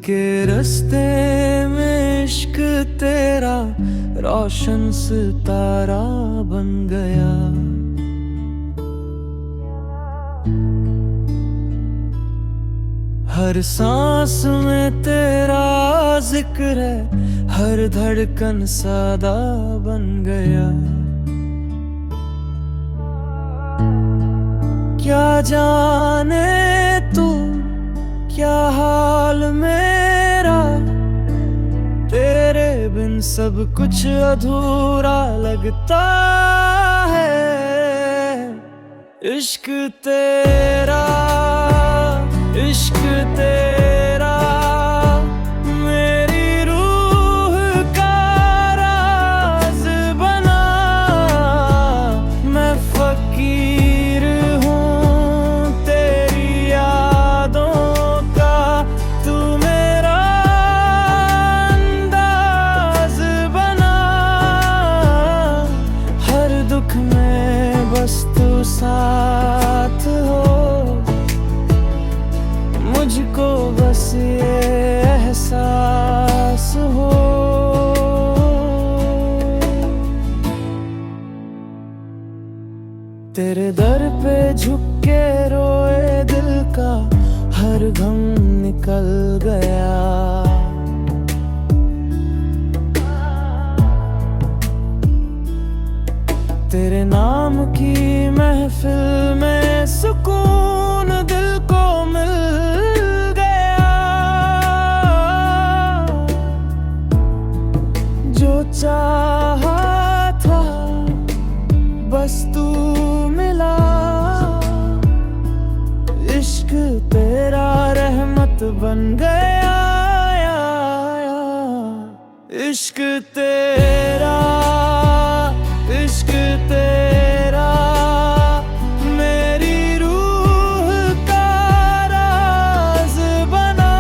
के रास्ते में इश्क तेरा रोशन सितारा बन गया। हर सांस में तेरा जिक्र है, हर धड़कन सादा बन गया। क्या जाने तू क्या हाल मेरा, तेरे बिन सब कुछ अधूरा लगता है। इश्क तेरा, इश्क तेरा मेरी रूह का राज बना। मैं फकीर हूँ तेरी यादों का, तू मेरा अंदाज बना। हर दुख में बस तू साथ हो, मुझको बस ये एहसास हो। तेरे दर पे झुक के रोए दिल का हर गम निकल गया। तेरे नाम की महफिल में सुकून दिल को मिल गया। जो चाहा था बस तू मिला। इश्क तेरा रहमत बन गया। इश्क तेरा, इश्क तेरा मेरी रूह का राज बना।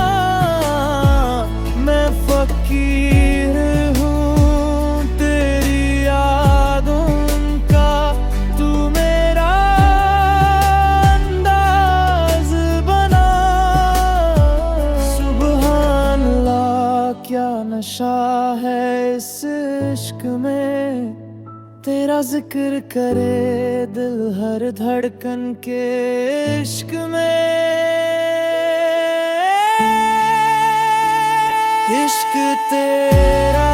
मैं फकीर हूँ तेरी यादों का, तू मेरा अंदाज बना। सुभान अल्लाह क्या नशा है इस इश्क में, तेरा जिक्र करे दिल हर धड़कन के इश्क में। इश्क तेरा,